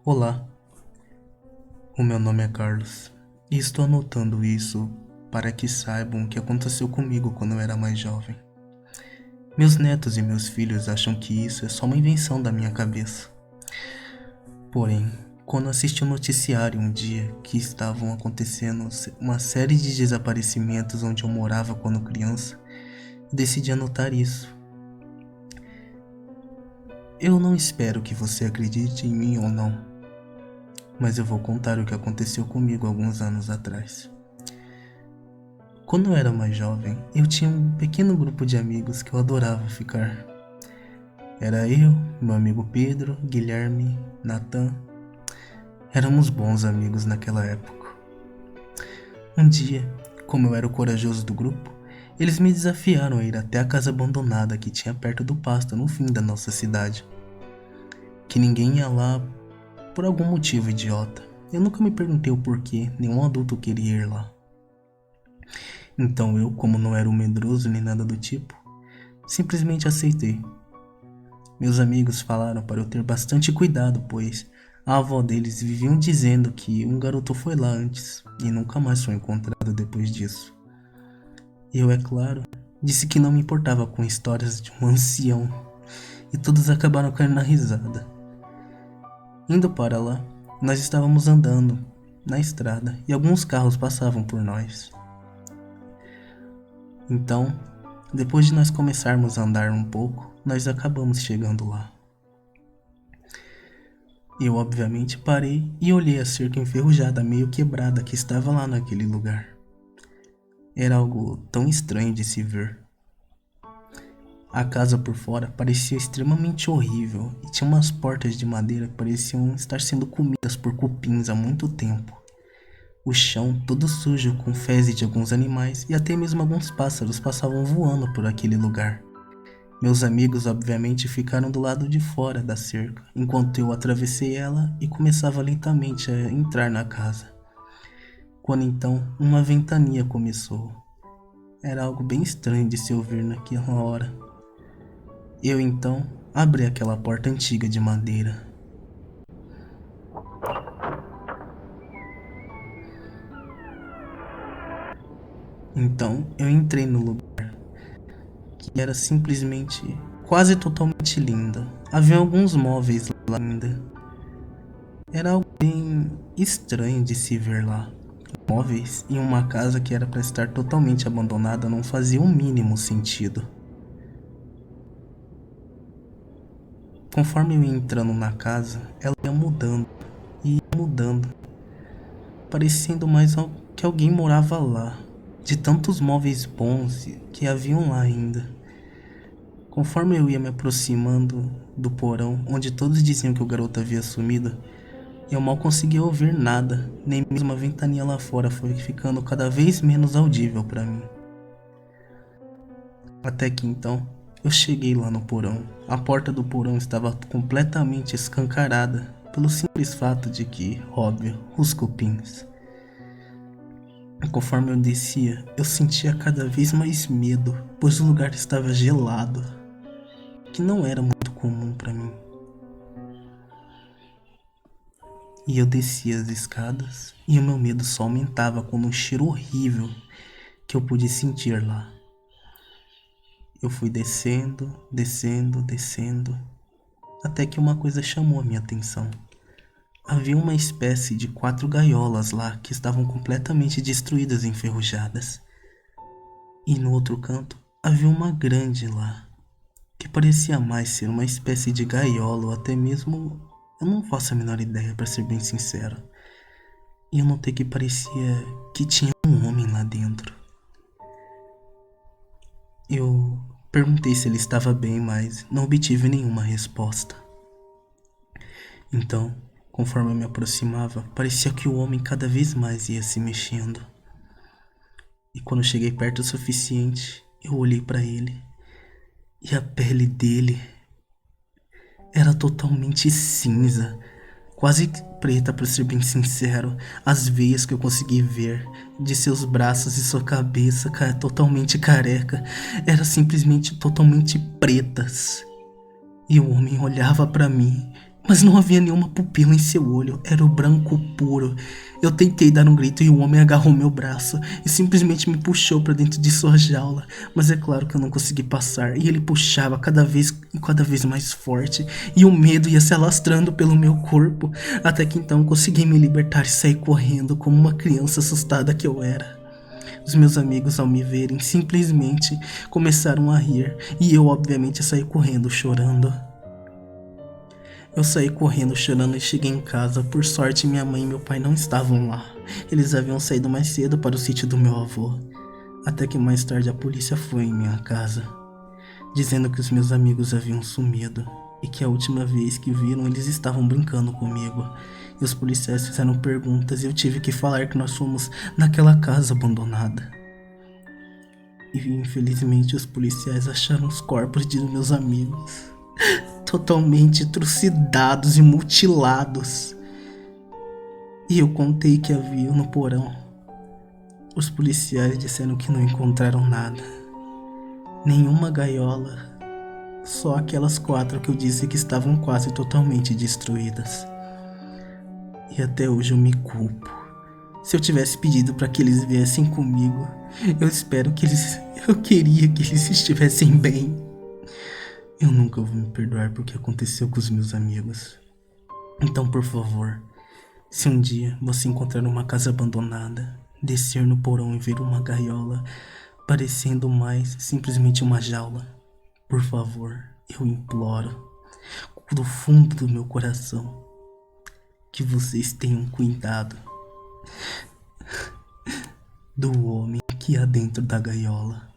Olá, o meu nome é Carlos e estou anotando isso para que saibam o que aconteceu comigo quando eu era mais jovem. Meus netos e meus filhos acham que isso é só uma invenção da minha cabeça. Porém, quando assisti o noticiário um dia que estavam acontecendo uma série de desaparecimentos onde eu morava quando criança, decidi anotar isso. Eu não espero que você acredite em mim ou não, mas eu vou contar o que aconteceu comigo alguns anos atrás. Quando eu era mais jovem, eu tinha um pequeno grupo de amigos que eu adorava ficar. Era eu, meu amigo Pedro, Guilherme, Nathan. Éramos bons amigos naquela época. Um dia, como eu era o corajoso do grupo, eles me desafiaram a ir até a casa abandonada que tinha perto do pasto no fim da nossa cidade. Que ninguém ia lá por algum motivo idiota. Eu nunca me perguntei o porquê, nenhum adulto queria ir lá. Então eu, como não era um medroso nem nada do tipo, simplesmente aceitei. Meus amigos falaram para eu ter bastante cuidado, pois a avó deles viviam dizendo que um garoto foi lá antes e nunca mais foi encontrado depois disso. Eu, é claro, disse que não me importava com histórias de um ancião e todos acabaram caindo na risada. Indo para lá, nós estávamos andando na estrada e alguns carros passavam por nós. Então, depois de nós começarmos a andar um pouco, nós acabamos chegando lá. Eu obviamente parei e olhei a cerca enferrujada meio quebrada que estava lá naquele lugar. Era algo tão estranho de se ver. A casa por fora parecia extremamente horrível e tinha umas portas de madeira que pareciam estar sendo comidas por cupins há muito tempo. O chão todo sujo com fezes de alguns animais e até mesmo alguns pássaros passavam voando por aquele lugar. Meus amigos obviamente ficaram do lado de fora da cerca, enquanto eu atravessei ela e começava lentamente a entrar na casa. Quando então uma ventania começou. Era algo bem estranho de se ouvir naquela hora. Eu então abri aquela porta antiga de madeira. Então eu entrei no lugar, que era simplesmente quase totalmente linda. Havia alguns móveis lá ainda. Era algo bem estranho de se ver lá. Móveis em uma casa que era para estar totalmente abandonada não fazia o mínimo sentido. Conforme eu ia entrando na casa, ela ia mudando e ia mudando, parecendo mais que alguém morava lá, de tantos móveis bons que haviam lá ainda. Conforme eu ia me aproximando do porão, onde todos diziam que o garoto havia sumido, eu mal conseguia ouvir nada, nem mesmo a ventania lá fora foi ficando cada vez menos audível para mim. Até que então, eu cheguei lá no porão. A porta do porão estava completamente escancarada, pelo simples fato de que, óbvio, os cupins. Conforme eu descia, eu sentia cada vez mais medo, pois o lugar estava gelado, que não era muito comum para mim. E eu descia as escadas e o meu medo só aumentava com um cheiro horrível que eu pude sentir lá. Eu fui descendo, descendo, descendo, até que uma coisa chamou a minha atenção. Havia uma espécie de 4 gaiolas lá que estavam completamente destruídas e enferrujadas. E no outro canto havia uma grande lá, que parecia mais ser uma espécie de gaiola ou até mesmo... Eu não faço a menor ideia, para ser bem sincero. E eu notei que parecia que tinha um homem lá dentro. Eu perguntei se ele estava bem, mas não obtive nenhuma resposta. Então, conforme eu me aproximava, parecia que o homem cada vez mais ia se mexendo. E quando cheguei perto o suficiente, eu olhei para ele. E a pele dele era totalmente cinza, quase preta, para ser bem sincero. As veias que eu consegui ver de seus braços e sua cabeça totalmente careca eram simplesmente totalmente pretas. E o homem olhava para mim Mas não havia nenhuma pupila em seu olho, era o branco puro. Eu tentei dar um grito e o homem agarrou meu braço e simplesmente me puxou para dentro de sua jaula. Mas é claro que eu não consegui passar e ele puxava cada vez mais forte e o medo ia se alastrando pelo meu corpo. Até que então consegui me libertar e sair correndo como uma criança assustada que eu era. Os meus amigos, ao me verem, simplesmente começaram a rir e eu, obviamente, saí correndo, chorando. Eu saí correndo, chorando e cheguei em casa. Por sorte, minha mãe e meu pai não estavam lá. Eles haviam saído mais cedo para o sítio do meu avô. Até que mais tarde a polícia foi em minha casa, dizendo que os meus amigos haviam sumido e que a última vez que viram eles estavam brincando comigo. E os policiais fizeram perguntas e eu tive que falar que nós fomos naquela casa abandonada. E infelizmente os policiais acharam os corpos de meus amigos totalmente trucidados e mutilados. E eu contei que havia no porão. Os policiais disseram que não encontraram nada, nenhuma gaiola, só aquelas 4 que eu disse que estavam quase totalmente destruídas. E até hoje eu me culpo. Se eu tivesse pedido para que eles viessem comigo, eu queria que eles estivessem bem. Eu nunca vou me perdoar por que aconteceu com os meus amigos. Então, por favor, se um dia você encontrar uma casa abandonada, descer no porão e ver uma gaiola, parecendo mais simplesmente uma jaula, por favor, eu imploro, do fundo do meu coração, que vocês tenham cuidado do homem que há dentro da gaiola.